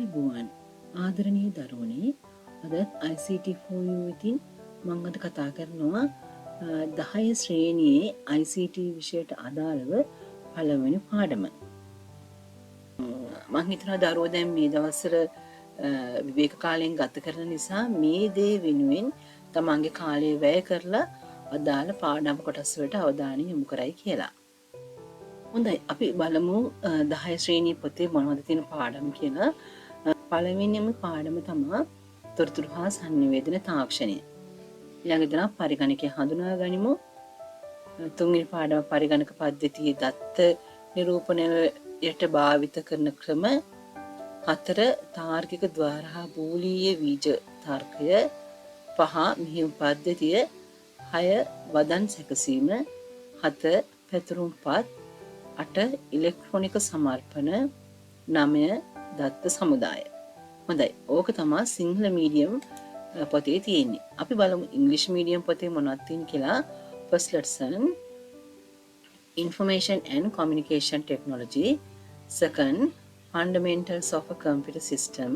අයිබෝවන් ආදරණීය දරුවනේ අද ICT for you ඉතින් මම අද කතා කරනවා 10 ශ්‍රේණියේ ICT විෂයට අදාළව පළවෙනි පාඩම. මම හිතනවා දරුවෝ දැන් මේ දවස්වල විවේක කාලයෙන් ගත කරන නිසා මේ දේ වෙනුවෙන් තමන්ගේ කාලය වැය කරලා අදාළ පාඩම් කොටස් වලට අවධානය යොමු කරයි කියලා. හොඳයි අපි බලමු 10 ශ්‍රේණිය පොතේ මොනවද තියෙන පාඩම් කියලා. පළවෙනිම පාඩම තමයි තොරතුරු හා sannivedana තාක්ෂණය. ඊළඟට දෙනා පරිගණකය හඳුනා ගනිමු. තුන්වෙනි පාඩම පරිගණක පද්ධතියේ දත්ත නිරූපණයට භාවිත කරන ක්‍රම. 4 තාර්කික ద్వාර හා බූලීය බීජ තර්කය. 5 මෙහෙයුම් පද්ධතිය. 6 වදන් සැකසීම. 7 පැතුරුම්පත්. 8 ඉලෙක්ට්‍රොනික සමර්පණ. 9 දත්ත සමුදාය. හොඳයි ඕක තමයි සිංහල මීඩියම් පොතේ තියෙන්නේ. අපි බලමු ඉංග්‍රීසි මීඩියම් පොතේ මොනවද තියෙන්නේ කියලා. First lesson Information and Communication Technology. Second Fundamentals of a Computer System.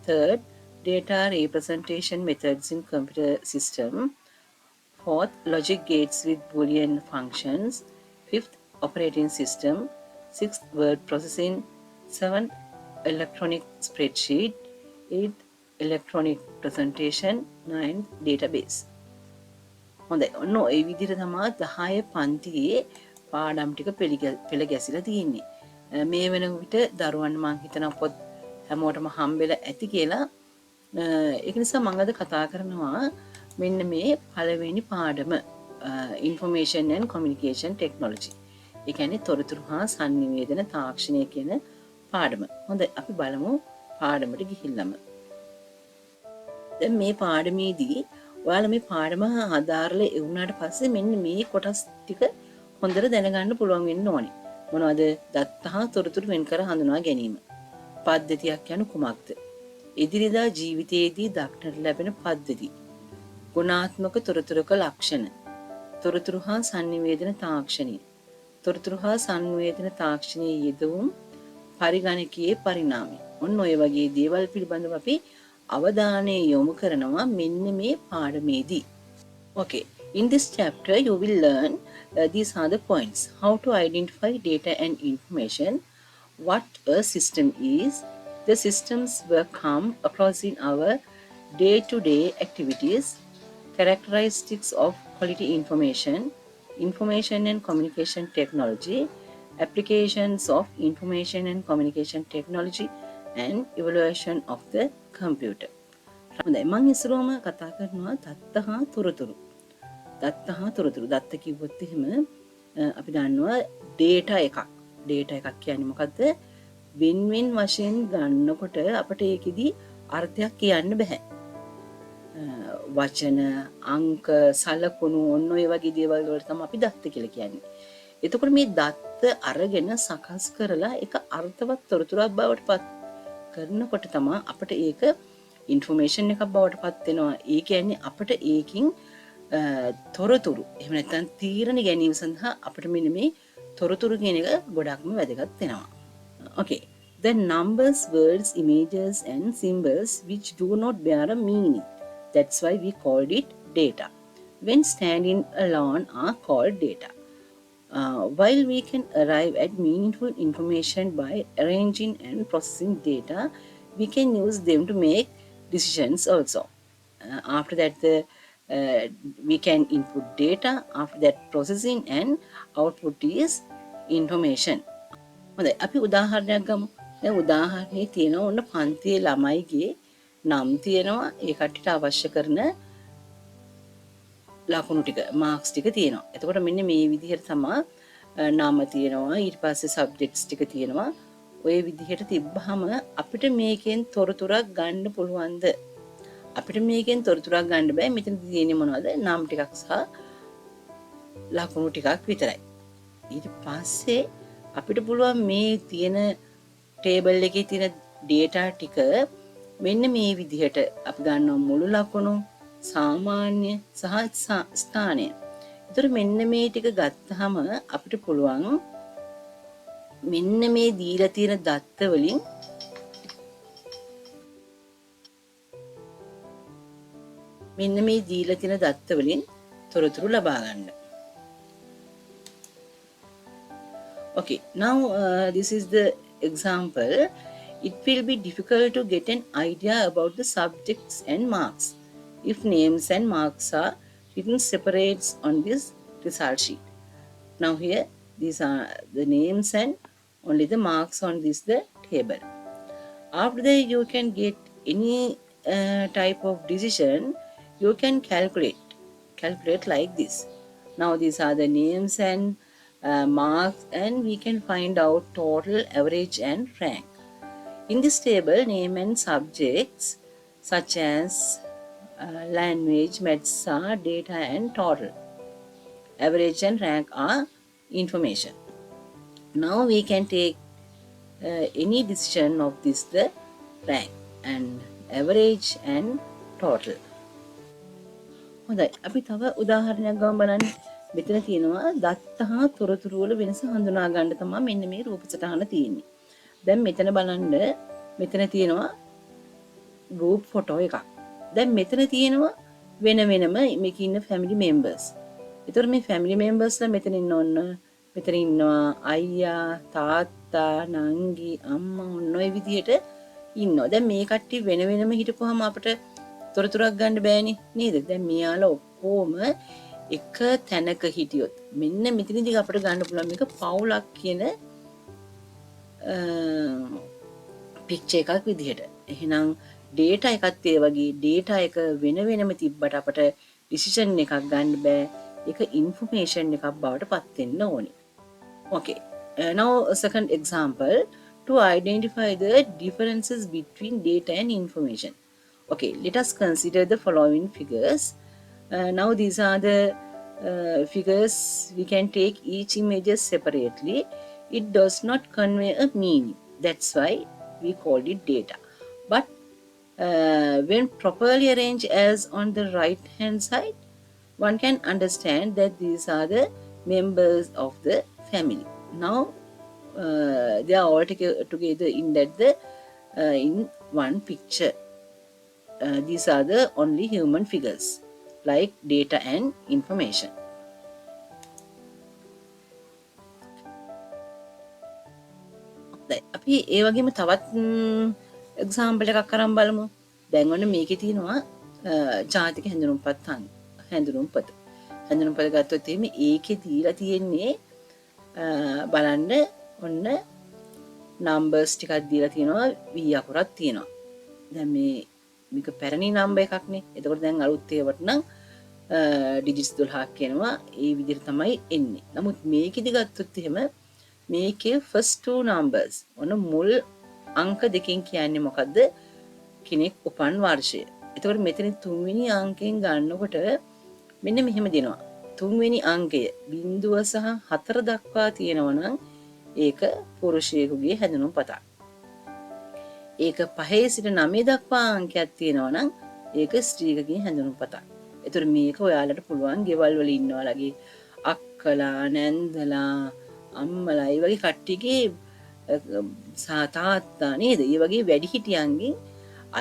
Third Data Representation Methods in Computer System. Fourth Logic Gates with Boolean Functions. Fifth Operating System. Sixth Word Processing. Seventh Electronic Spreadsheet. 8th Electronic Presentation. 9th Database. හොඳයි ඔන්න ඔය විදිහට තමයි 10 පන්තියේ පාඩම් ටික පෙළ ගැසිලා තියෙන්නේ. මේ වෙන විට දරුවන් මං හිතනවා පොත් හැමෝටම හම්බෙලා ඇති කියලා. ඒක නිසා මම අද කතා කරනවා මෙන්න මේ පළවෙනි පාඩම Information and Communication Technology. ඒ කියන්නේ තොරතුරු හා sannivedana තාක්ෂණය කියන පාඩම. හොඳයි අපි බලමු පාඩමට ගිහිල්ලාම. දැන් මේ පාඩමේදී ඔයාලා මේ පාඩම ආධාරලා එවුනාට පස්සේ මෙන්න මේ කොටස් ටික හොඳට දැනගන්න පුළුවන් වෙන්න ඕනේ. මොනවද? දත්ත හා තොරතුරු වෙන් කර හඳුනා ගැනීම. පද්ධතියක් යනු කුමක්ද? එදිනෙදා ජීවිතයේදී දක්නට ලැබෙන පද්ධති. ගුණාත්මක තොරතුරුක ලක්ෂණ. තොරතුරු හා sannivedana තාක්ෂණය. තොරතුරු හා sannivedana තාක්ෂණයේ යෙදවුම් පරිගණකයේ පරිණාමය. ඔන්න ඔය වගේ දේවල් පිළිබඳව අපි අවධානය යොමු කරනවා මෙන්න මේ පාඩමේදී. Okay, in this chapter you will learn these are the points. How to identify data and information, what a system is, the systems we come across in our day-to-day activities, characteristics of quality information, information and communication technology, applications of information and communication technology, and evaluation of the computer. හොඳයි මම ඉස්සරවම කතා කරනවා දත්ත හා තොරතුරු. දත්ත හා තොරතුරු. දත්ත කිව්වොත් එහෙම අපි දන්නවා data එකක්. data එකක් කියන්නේ මොකද්ද? වෙන වශයෙන් ගන්නකොට අපිට ඒකෙදි අර්ථයක් කියන්න බෑ. වචන, අංක, සලකුණු ඔන්න ඔය වගේ දේවල් වලට තමයි අපි දත්ත කියලා කියන්නේ. එතකොට මේ දත්ත අරගෙන සකස් කරලා ඒක අර්ථවත් තොරතුරක් බවට පත් කරනකොට තමයි අපිට ඒක ইনফরমේෂන් එකක් බවට පත් වෙනවා. ඒ කියන්නේ අපිට ඒකින් තොරතුරු එහෙම නැත්නම් තීරණ ගැනීම සඳහා අපිට මෙන්න මේ තොරතුරු කියන එක ගොඩක්ම වැදගත් වෙනවා. Okay. Then numbers, words, images and symbols which do not bear a meaning. That's why we called it data. When standing alone are called data. While we can arrive at meaningful information by arranging and processing data, we can use them to make decisions also. After that, we can input data. After that, processing and output is information. හොඳයි අපි උදාහරණයක් ගමු. දැන් උදාහරණේ තියෙනවා ඔන්න පන්තියේ ළමයිගේ නම් තියෙනවා. ඒ කට්ටියට අවශ්‍ය කරන ලකුණු ටික මාක්ස් ටික තියෙනවා. එතකොට මෙන්න මේ විදිහට තමයි නාම තියෙනවා. ඊට පස්සේ සබ්ජෙක්ට්ස් ටික තියෙනවා. ඔය විදිහට තිබ්බහම අපිට මේකෙන් තොරතුරක් ගන්න පුළුවන්ද? අපිට මේකෙන් තොරතුරක් ගන්න බෑ. මෙතන තියෙන්නේ මොනවද? නම් ටිකක් සහ ලකුණු ටිකක් විතරයි. ඊට පස්සේ අපිට පුළුවන් මේ තියෙන ටේබල් එකේ තියෙන data ටික මෙන්න මේ විදිහට අපි ගන්නවා මුළු ලකුණු සාමාන්‍ය සහ ස්ථානය. ඒතර මෙන්න මේ ටික ගත්තාම අපිට පුළුවන් මෙන්න මේ දීලා තියෙන දත්ත වලින් මෙන්න මේ දීලා තියෙන දත්ත වලින් තොරතුරු ලබා ගන්න. Okay, now this is the example. It will be difficult to get an idea about the subjects and marks if names and marks are written separate on this result sheet. Now here, these are the names and only the marks on this the table. After that, you can get any type of decision. You can calculate like this. Now these are the names and marks, and we can find out total, average and rank. In this table, name and subjects such as language, medsa, data and total. Average and rank are information. Now we can take any decision of this the rank and average and total. හොඳයි, අපි තව උදාහරණයක් ගමු බලන්න. මෙතන තියෙනවා දත්ත හා තොරතුරු වල වෙනස හඳුනා ගන්න තමයි මෙන්න මේ රූප සටහන තියෙන්නේ. දැන් මෙතන බලන්න, මෙතන තියෙනවා group photo එකක්. දැන් මෙතන තියෙනවා වෙන වෙනම මේකේ ඉන්න family members. ඒතර මේ family members ලා මෙතන ඉන්න ඕන. මෙතන ඉන්නවා අයියා, තාත්තා, නංගි, අම්මා ඔන්න ඔය විදිහට ඉන්නවා. දැන් මේ කට්ටිය වෙන වෙනම හිටපුවාම අපිට තොරතුරක් ගන්න බෑනේ නේද? දැන් මෙයාලා ඔක්කොම එක තැනක හිටියොත් මෙන්න මෙතනදී අපිට ගන්න පුළුවන් මේක පවුලක් කියන පික්චර් එකක් විදිහට. එහෙනම් data එකත් ඒ වගේ data එක වෙන වෙනම තිබ්බට අපිට decision එකක් ගන්න බෑ. ඒක information එකක් බවට පත් වෙන්න ඕනේ. Okay. Now a second example to identify the differences between data and information. Okay, let us consider the following figures. Now these are the figures. We can take each images separately. It does not convey a meaning. That's why we called it data. But when properly arranged as on the right hand side, one can understand that these are the members of the family. Now they are all together in in one picture. These are the only human figures like data and information. අපි ඒ වගේම තවත් example එකක් අරන් බලමු. දැන් ඔන්න මේකේ තියෙනවා ජාතික හැඳුනුම්පත ගත්තොත් එimhe ඒකේ දීලා තියෙන්නේ බලන්න ඔන්න නම්බර්ස් ටිකක් දීලා තියෙනවා V අකුරක් තියෙනවා. දැන් මේක පැරණි නම්බර් එකක් නේ. එතකොට දැන් අලුත් ඒවට නම් ඩිජිට්ස් 12ක් කියනවා. ඒ විදිහට තමයි එන්නේ. නමුත් මේකෙදි ගත්තොත් එහෙම මේකේ first two numbers ඔන්න මුල් අංක දෙකෙන් කියන්නේ මොකද්ද? කෙනෙක් උපන් වර්ෂය. එතකොට මෙතන තුන්වෙනි අංකයෙන් ගන්නකොට මෙන්න මෙහෙම දෙනවා. තුන්වෙනි අංකය 0 සහ 4 දක්වා තියෙනවා නම් ඒක පුරුෂයෙකුගේ හැඳුනුම්පතක්. ඒක 5 සිට 9 දක්වා අංකයක් තියෙනවා නම් ඒක ස්ත්‍රීකගේ හැඳුනුම්පතක්. ඒතර මේක ඔයාලට පුළුවන් ගෙවල් වල ඉන්නවලගේ අක්කලා, නැන්දලා, අම්මලා ඒ වගේ කට්ටියගේ තාත්තා නේද? ඒ වගේ වැඩිහිටියන්ගේ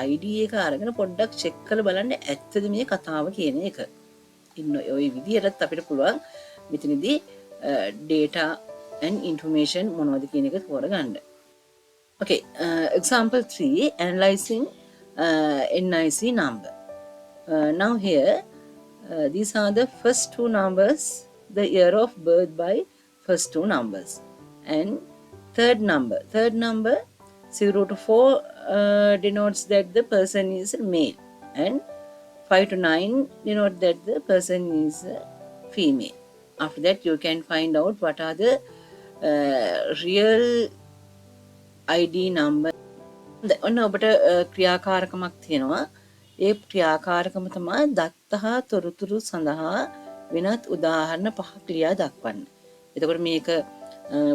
ID එක අරගෙන පොඩ්ඩක් චෙක් කරලා බලන්න ඇත්තද මේ කතාව කියන එක. ඉන්න ඔය විදිහටත් අපිට පුළුවන් මෙතනදී data and information මොනවද කියන එක තෝරගන්න. Okay, example 3, analyzing NIC number. Now here, these are the first two numbers, the year of birth by first two numbers. And third number 0 to 4 denotes that the person is male. And 5 to 9 denote that the person is female. After that, you can find out what are the real ID number. ඔන්න ඔබට ක්‍රියාකාරකමක් තියෙනවා. ඒ ක්‍රියාකාරකම තමයි දත්ත හා තොරතුරු සඳහා වෙනත් උදාහරණ 5 ක්‍රියා දක්වන්න. එතකොට මේක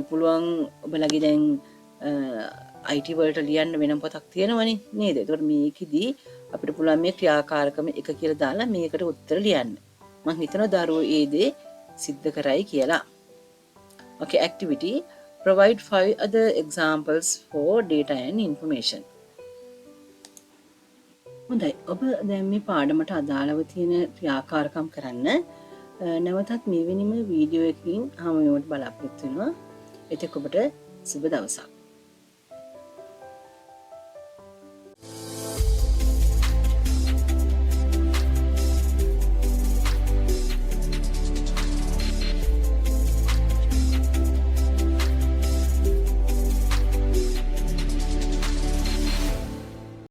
පුළුවන් ඔබලගේ දැන් IT වලට ලියන්න වෙනම පොතක් තියෙනවනේ නේද? එතකොට මේකෙදි අපිට පුළුවන් මේ ක්‍රියාකාරකම එක කියලා දාලා මේකට උත්තර ලියන්න. මම හිතනවා දරුවෝ ඒ දේ සිද්ධ කරයි කියලා. Okay, activity. Provide 5 other examples for data and information. හොඳයි. ඔබ දැන් මේ පාඩමට අදාළව තියෙන ක්‍රියාකාරකම් කරන්න නැවතත් මෙවැනිම වීඩියෝ එකකින් හමු වීමට බලාපොරොත්තු වෙනවා. එතෙක් ඔබට සුබ දවසක්.